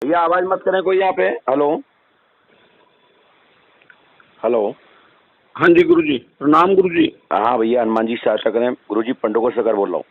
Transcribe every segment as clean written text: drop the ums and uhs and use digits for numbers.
भैया आवाज मत करें कोई यहाँ पे। Hello hello. हाँ जी गुरुजी, प्रणाम गुरुजी। हाँ भैया, हनुमान जी से आशा करें। गुरुजी पंडोकर सरकार बोल रहा हूँ।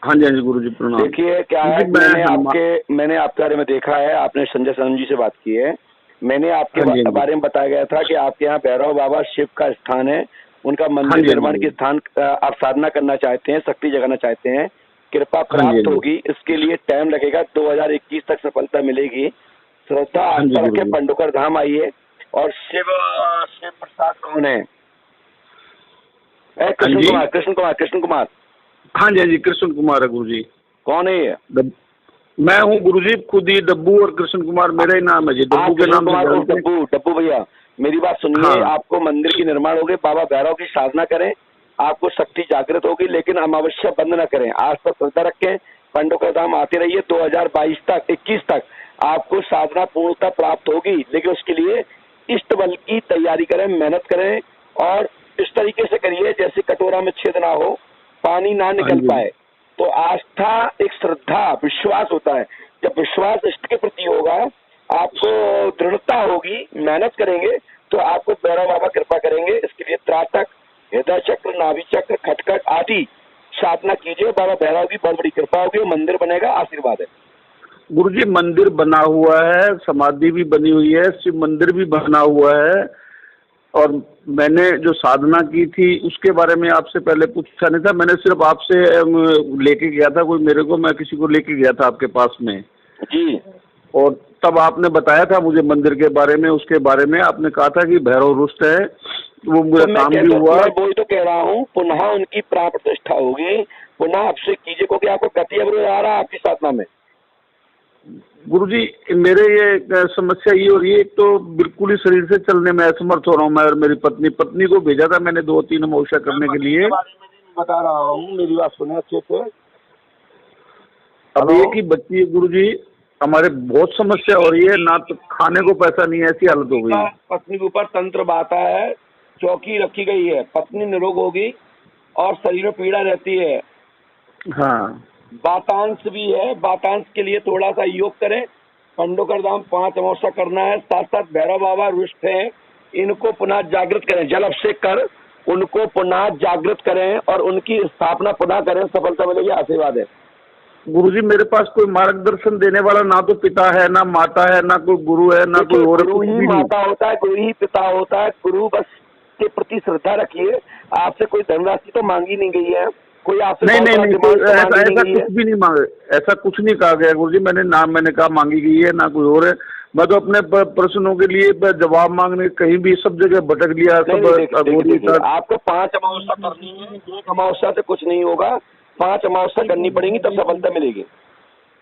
हाँ जी गुरुजी, प्रणाम। देखिए क्या है, मैंने आपके बारे में देखा है, आपने संजय सनम जी से बात की है। मैंने आपके बारे में बताया गया था कि आपके यहाँ भैरव बाबा शिव का स्थान है, उनका मंदिर निर्माण के स्थान आप साधना करना चाहते हैं, शक्ति जगाना चाहते हैं, कृपा प्राप्त होगी। इसके लिए टाइम लगेगा, 2021 तक सफलता मिलेगी। श्रद्धा आस्था रखे, पंडोकर धाम आइए। और शिव प्रसाद कौन है? कृष्ण कुमार। हाँ जी कृष्ण कुमार है गुरुजी। कौन है ये? मैं हूँ गुरुजी, खुद ही डब्बू और कृष्ण कुमार मेरा ही नाम है जी। डब्बू के नाम से। डब्बू भैया मेरी बात सुनिए। हाँ। आपको मंदिर की निर्माण होगी, बाबा भैरव की साधना करें, आपको शक्ति जागृत होगी, लेकिन अमावस्या बंद न करें। आज तक श्रद्धा रखें, पंडोकर धाम आते रहिए। 2022 तक 21 तक आपको साधना पूर्णता प्राप्त होगी, लेकिन उसके लिए इष्ट बल की तैयारी करें, मेहनत करें और इस तरीके से करिए जैसे कटोरा में छेद ना हो, पानी ना निकल पाए। तो आस्था एक श्रद्धा विश्वास होता है। जब विश्वास इष्ट के प्रति होगा, आपको दृढ़ता होगी, मेहनत करेंगे तो आपको भैरव बाबा कृपा करेंगे। इसके लिए त्राटक, हृदय चक्र, नाभि चक्र, खटखट आदि साधना कीजिए। बाबा भैरव की बहुत बड़ी कृपा होगी, मंदिर बनेगा, आशीर्वाद है। गुरुजी मंदिर बना हुआ है, समाधि भी बनी हुई है, शिव मंदिर भी बना हुआ है। और मैंने जो साधना की थी उसके बारे में आपसे पहले पूछा नहीं था, मैंने सिर्फ आपसे लेके गया था, कोई मेरे को, मैं किसी को लेके गया था आपके पास में जी। और तब आपने बताया था मुझे मंदिर के बारे में, उसके बारे में आपने कहा था कि भैरव रुष्ट है, वो मेरा काम भी हुआ। मैं वही तो कह रहा हूँ, पुनः उनकी प्राण प्रतिष्ठा होगी, पुनः आपसे कीजिए, क्योंकि आपको गति अवरोध आ रहा है आपकी साधना में। गुरुजी मेरे ये समस्या ये हो रही है, एक तो बिल्कुल ही शरीर से चलने में असमर्थ हो रहा हूँ मैं, और मेरी पत्नी को भेजा था मैंने 2-3 अमावस्या करने के लिए। बता रहा हूँ, मेरी बात सुने अच्छे से। अब एक ही बच्ची है गुरुजी, हमारे बहुत समस्या हो रही है, ना तो खाने को पैसा नहीं है, ऐसी हालत हो गई। पत्नी के ऊपर तंत्र बाता है, चौकी रखी गई है, पत्नी निरोग होगी और शरीर में पीड़ा रहती है। हाँ, वातांश भी है, वातांश के लिए थोड़ा सा योग करें। पंडोकर धाम 5 अमावस्या करना है, साथ साथ भैरव बाबा रुष्ट हैं, इनको पुनः जागृत करें, जल अभिषेक कर उनको पुनः जागृत करें और उनकी स्थापना पुनः करें, सफलता मिलेगी, आशीर्वाद है। गुरुजी मेरे पास कोई मार्गदर्शन देने वाला ना तो पिता है, ना माता है, ना कोई गुरु है, ना कोई और। गुरु ही माता होता है, गुरु ही पिता होता है। गुरु बस के प्रति श्रद्धा रखिए। आपसे कोई धनराशि तो मांगी नहीं गई है, कोई आपसे नहीं, ऐसा कुछ भी नहीं मांगे, ऐसा कुछ नहीं कहा गया गुरुजी। मैंने कहा मांगी गई है, ना कोई और है। मैं तो अपने प्रश्नों के लिए जवाब मांगने कहीं भी सब जगह भटक लिया। आपको 5 अमावस्या करनी है, 1 अमावस्या से कुछ नहीं होगा, 5 अमावस्या करनी पड़ेगी, तब सफलता मिलेगी।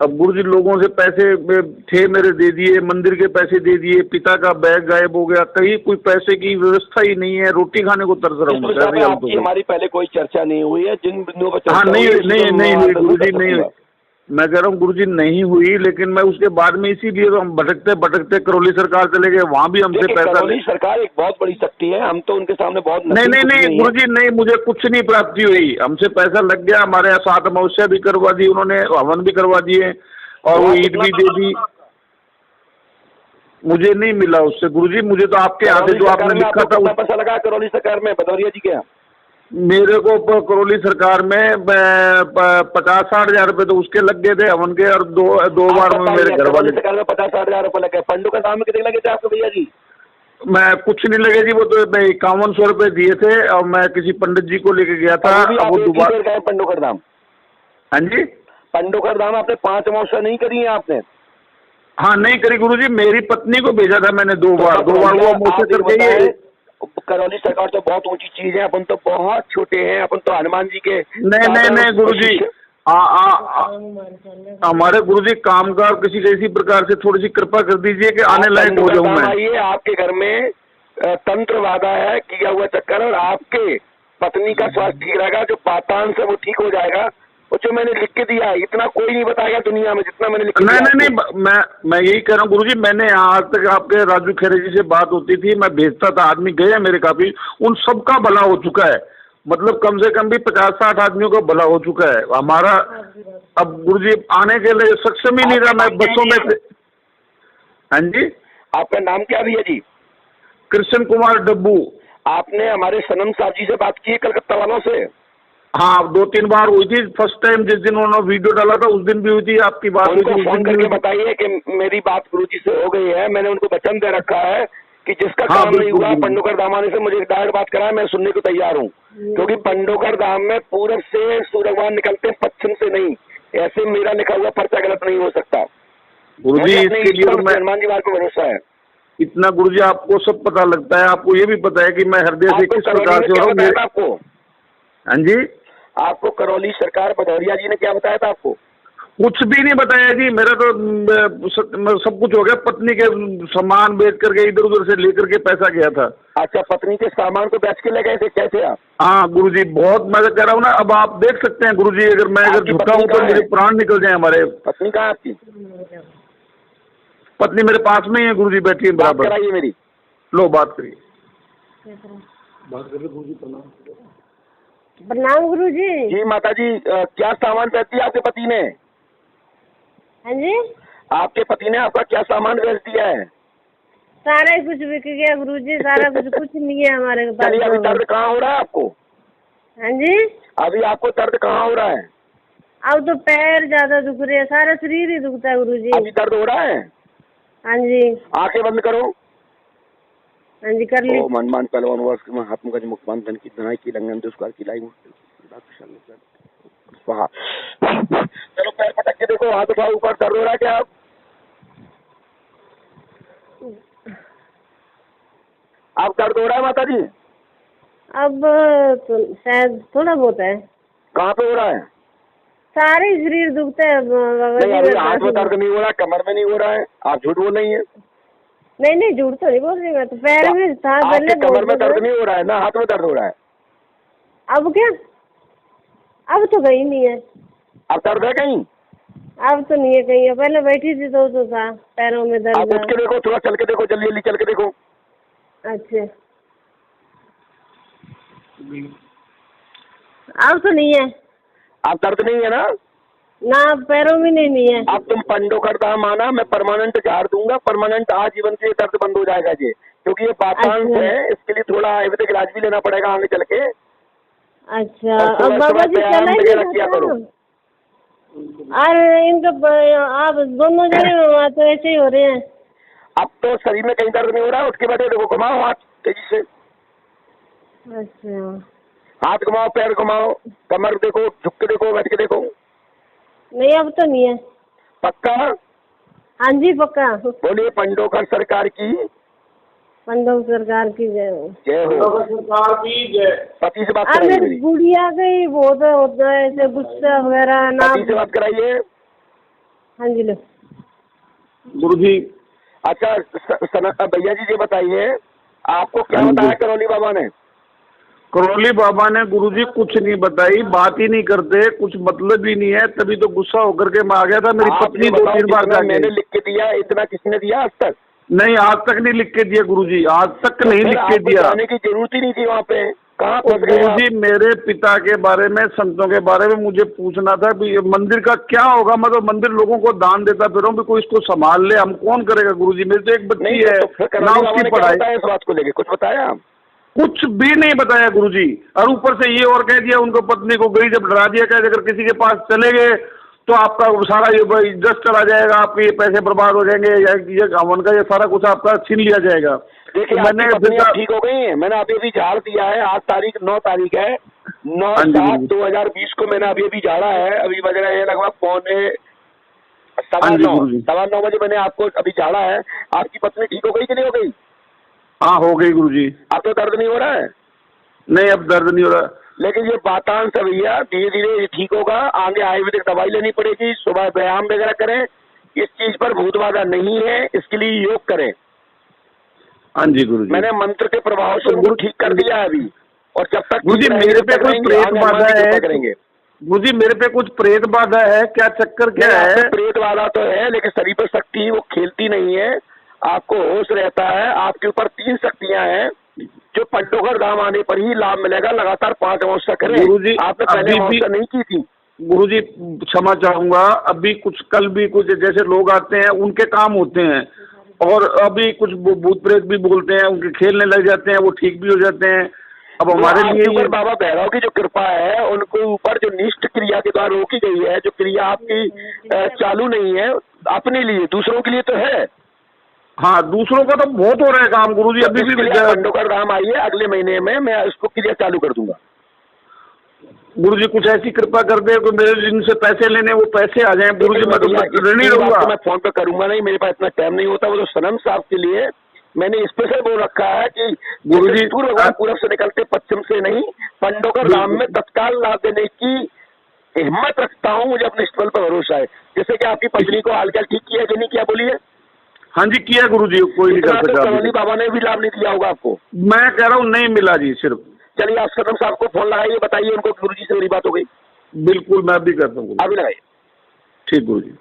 अब गुरुजी लोगों से पैसे थे मेरे, दे दिए, मंदिर के पैसे दे दिए, पिता का बैग गायब हो गया, कहीं कोई पैसे की व्यवस्था ही नहीं है, रोटी खाने को तरस रहा हूँ। हमारी पहले कोई चर्चा नहीं हुई है, जिन बिंदुओं पर हाँ नहीं गुरुजी, नहीं मैं कह रहा हूँ गुरुजी नहीं हुई, लेकिन मैं उसके बाद में इसीलिए तो हम भटकते करौली सरकार चले गए, वहाँ भी हमसे पैसा। करौली सरकार एक बहुत बड़ी शक्ति है, हम तो उनके सामने बहुत नहीं गुरुजी नहीं, मुझे कुछ नहीं प्राप्ति हुई, हमसे पैसा लग गया, हमारे यहाँ 7 अमावस्या भी करवा दी उन्होंने, हवन भी करवा दिए और वो ईद भी दे दी, मुझे नहीं मिला उससे गुरुजी। मुझे तो आपके यहाँ से जो आपने लिखा था, पैसा लगा करौली सरकार में, भदौरिया जी के यहाँ मेरे को करौली सरकार में 50-60 हजार रुपए तो उसके लग गए थे हवन के, और दो बार में मेरे घर वाले। सरकार में 50-60 हजार रुपए लगे। पंडोकर धाम में कितने लगे थे आपको भैया जी? मैं कुछ नहीं लगे जी, वो तो 5100 रुपए दिए थे, और मैं किसी पंडित जी को लेके गया था। वो दोबारा गए पंडोकर धाम? हाँ जी, पंडोकर धाम आपने 5 अमावस्या नहीं करी है आपने? हाँ नहीं करी गुरुजी, मेरी पत्नी को भेजा था मैंने 2 बार वो अमावस्या करके ही। करौली सरकार तो बहुत ऊंची चीज है, अपन तो बहुत छोटे हैं, अपन तो हनुमान जी के। नहीं गुरुजी, हमारे गुरुजी कामगार किसी प्रकार से थोड़ी सी कृपा कर दीजिए कि आने लायक हो जाऊं मैं। आइए, आपके घर में तंत्र वादा है, किया हुआ चक्कर, और आपके पत्नी का स्वास्थ्य ठीक रहेगा, जो पातांश है वो ठीक हो जाएगा। और जो मैंने लिख के दिया है, इतना कोई नहीं बताएगा दुनिया में जितना मैंने लिख दिया। नहीं मैं यही कह रहा हूँ गुरुजी, मैंने आज तक आपके राजू खेरे जी से बात होती थी, मैं भेजता था, आदमी गए मेरे काफी, उन सबका भला हो चुका है, मतलब कम से कम भी 50-60 आदमियों का भला हो चुका है हमारा। अब गुरुजी आने के लिए सक्षम ही नहीं रहा, मैं बसों में से हाँ जी, आपका नाम क्या भैया जी? कृष्ण कुमार डब्बू। आपने हमारे सनम साहब जी से बात की है कलकत्ता वालों से? हाँ, 2-3 बार हुई थी। फर्स्ट टाइम जिस दिन उन्होंने वीडियो डाला था उस दिन भी हुई थी, आपकी बात हुई उनको थी उस फोन दिन भी करके हुई थी। बताइए कि मेरी बात गुरुजी से हो गई है। मैंने उनको वचन दे रखा है कि जिसका हाँ, काम नहीं बिल्कुल हुआ बिल्कुल। पंडोकर दामाने से मुझे डायरेक्ट बात कराए, मैं सुनने को तैयार हूँ। क्योंकि पंडोकर धाम में पूरब से सूर्य भगवान निकलते हैं, पश्चिम से नहीं। ऐसे मेरा लिखा हुआ पर्चा गलत नहीं हो सकता। गुरुजी मुझे अपने इसके लिए तो मैं हनुमान जी महाराज पे भरोसा है। इतना गुरुजी आपको सब पता लगता है, आपको ये भी पता है कि मैं हृदय से आपको किस करौली प्रकार ने से क्या हो रहा बताया था हूँ। आपको? हाँ जी, आपको करौली सरकार भदौरिया जी ने क्या बताया था आपको? कुछ भी नहीं बताया जी। मेरा तो सब कुछ हो गया। पत्नी के सामान बेच करके इधर उधर से लेकर के पैसा गया था। अच्छा, पत्नी के सामान को बेच के ले गए थे, कैसे आप? हाँ गुरुजी, बहुत मैं तो कह रहा हूँ ना, अब आप देख सकते हैं गुरुजी, अगर मैं आपकी झुका पत्नी हूँ तो कहाँ मेरे है? प्राण निकल जाए हमारे। पत्नी कहाँ है आपकी? पत्नी मेरे पास में ही है गुरुजी, बैठी है बात बराबर। कराइए मेरी। लो बात करिए। बात कर रहे गुरुजी। प्रणाम गुरुजी। जी माता जी, क्या सामान बेच दिया आपके पति ने? हाँ जी, आपके पति ने आपका क्या सामान बेच दिया है? सारा ही कुछ बिक गया गुरुजी, सारा कुछ नहीं है हमारे पास। चलिए, अभी दर्द कहाँ हो रहा है आपको? हाँ जी, अभी आपको दर्द कहाँ हो रहा है? अब तो पैर ज्यादा दुख रहे हैं, सारा शरीर ही दुखता है गुरुजी। अभी दर्द हो रहा है? हाँ जी, आंखें बंद करो। हाँ जी, कर ली। ओ मनमान पहलवान वर्ष में हाथ मुका मुक्तान धन की धनाई की लंगन दुष्कार की लाई वहाँ। चलो पैर पटक के देखो, हाथ उठाओ ऊपर। दर्द हो रहा है क्या? आप दर्द हो रहा है माता जी? अब तो शायद थोड़ा बहुत है। कहाँ पे हो रहा है? सारे ही शरीर दुखता है बाबा जी। नहीं, अभी हाथ में दर्द नहीं हो रहा, कमर में नहीं हो रहा है। आप झूठ बोल रही है। नहीं नहीं, झूठ तो नहीं बोल रही मैं, तो पैर में था पहले। आपके कमर में दर्द नहीं हो रहा है ना, हाथ में दर्द हो रहा है? अब क्या? अब तो कहीं नहीं है। अब दर्द है कहीं? अब तो नहीं है कहीं, पहले बैठी थी तो था पैरों में आप दर्द। उठ के देखो, थोड़ा चल के देखो, जल्दी जल्दी चल के देखो। अच्छा, अब तो नहीं है। आप दर्द नहीं है ना? ना, पैरों में नहीं है। अब तुम पंडोकर धाम आना, मैं परमानेंट झाड़ दूंगा, परमानेंट आजीवन से दर्द बंद हो जाएगा जी। क्योंकि ये बातांश अच्छा। है, इसके लिए थोड़ा आयुर्वेदिक इलाज भी लेना पड़ेगा आगे चल के। अच्छा, और सुबह अब बाबा सुबह जी व्यायाम चला वगैरह किया करो। अरे इनका आप दोनों जने तो ऐसे ही हो रहे हैं। अब तो शरीर में कहीं दर्द नहीं हो रहा है। उठ के बैठे देखो, घुमाओ हाथ तेजी से। अच्छा, हाथ घुमाओ, पैर घुमाओ, कमर देखो, झुक के देखो, बैठ के देखो। नहीं अब तो नहीं है। पक्का? हाँ जी पक्का। बोलिए पंडोकर सरकार की पंडव सरकार की जय हो। जय हो। सरकार की जय। पति से बात अरे कराइए मेरी। गुड़िया गई बहुत होता है ऐसे गुस्सा वगैरह ना। पति से बात कराइए। हाँ जी लो। गुरुजी, अच्छा भैया जी ये बताइए, आपको क्या हाँ जी। बताया करौली बाबा ने? करौली बाबा ने गुरुजी कुछ नहीं बताई, बात ही नहीं करते, कुछ मतलब ही नहीं है। तभी तो गुस्सा होकर के मैं आ गया था। मेरी आप पत्नी ये बताओ, 2-3 बार जितना मैंने जाके। लिख के दिया, इतना किसने दिया आज तक? नहीं, आज तक नहीं लिख के दिया गुरुजी, आज तक नहीं फिर लिख के आपको दिया। जाने की जरूरत ही नहीं थी वहाँ पे। कहाँ फंस गए आप? गुरुजी, मेरे पिता के बारे में, संतों के बारे में मुझे पूछना था भी ये मंदिर का क्या होगा। मैं तो मंदिर लोगों को दान देता फिर हूँ, भी कोई इसको संभाल ले। हम कौन करेगा गुरुजी? मेरी तो एक बच्ची नहीं है तो फिर करौली ना, बाबा उसकी ने क्या पढ़ाई। बताया इस बात को लेके? कुछ बताया? कुछ भी नहीं बताया गुरुजी। और ऊपर से ये और कह दिया उनको, पत्नी को गई जब डरा दिया, कह अगर किसी के पास चले गए तो आपका सारा ये इज्जत चला जाएगा, आपके ये पैसे बर्बाद हो जाएंगे, या ये हवन का ये सारा कुछ आपका छीन लिया जाएगा। देखिए, तो मैंने पत्नी अब ठीक हो गई है। मैंने अभी अभी झाड़ दिया है। आज तारीख 9 तारीख है, 9/7/2020 को मैंने अभी अभी झाड़ा है। अभी बज रहे हैं लगभग पौने 9:15 बजे मैंने आपको अभी झाड़ा है। आपकी पत्नी ठीक हो गई कि नहीं हो गई? हाँ हो गई गुरुजी। अब तो दर्द नहीं हो रहा है? नहीं, अब दर्द नहीं हो रहा। लेकिन ये बातांश है भैया, धीरे धीरे ये ठीक होगा। आगे आयुर्वेदिक दवाई लेनी पड़ेगी, सुबह व्यायाम वगैरह करें। इस चीज पर भूत बाधा नहीं है, इसके लिए योग करें। हाँ जी गुरुजी, मैंने मंत्र के प्रभाव से उनको ठीक कर दिया है अभी। और जब तक गुरुजी मेरे पे कोई प्रेत बाधा है? करेंगे गुरुजी मेरे पे कुछ प्रेत बाधा है क्या? चक्कर क्या है? प्रेत बाधा तो है, लेकिन शरीर पर शक्ति वो खेलती नहीं है। आपको होश रहता है। आपके ऊपर 3 शक्तियां हैं जो पंडोकर धाम आने पर ही लाभ मिलेगा। लगातार 5 अमावस्या करें। गुरुजी आपने पहले अमावस्या नहीं की थी। गुरुजी क्षमा चाहूंगा, अभी कुछ कल भी कुछ जैसे लोग आते हैं उनके काम होते हैं, और अभी कुछ भूत प्रेत भी बोलते हैं, उनके खेलने लग जाते हैं, वो ठीक भी हो जाते हैं। अब हमारे लिए ऊपर बाबा भैरव की जो कृपा है, उनके ऊपर जो निष्ठ क्रिया के द्वारा रोकी गई है, जो क्रिया आपकी चालू नहीं है अपने लिए, दूसरों के लिए तो है। हाँ, दूसरों का तो बहुत हो रहा है काम गुरुजी। अभी भी पंडोकर धाम आइए, अगले महीने में मैं उसको क्रिया चालू कर दूंगा। गुरुजी कुछ ऐसी कृपा कर दे कि मेरे जिनसे पैसे लेने वो पैसे आ जाएं गुरुजी। मैं तो नहीं रहूंगा, मैं फोन पे करूंगा नहीं, मेरे पास इतना टाइम नहीं होता। वो तो सनम साहब के लिए मैंने स्पेशल बोल रखा है कि गुरुजी पूरब से निकलते पश्चिम से नहीं, पंडोकर धाम में तत्काल ला देने की हिम्मत रखता हूँ। मुझे अपने इष्टफल पर भरोसा है। जैसे कि आपकी पत्नी को हालचाल ठीक किया कि नहीं किया, बोलिए। हाँ जी, किया गुरुजी, कोई नहीं कर सका। करोली बाबा ने भी लाभ नहीं दिया होगा आपको। मैं कह रहा हूँ नहीं मिला जी। सिर्फ चलिए, आप सनम साहब को फोन लगाइए, बताइए उनको गुरुजी से मेरी बात हो गई। बिल्कुल, मैं भी करता हूँ। अभी लगाइए। ठीक गुरुजी।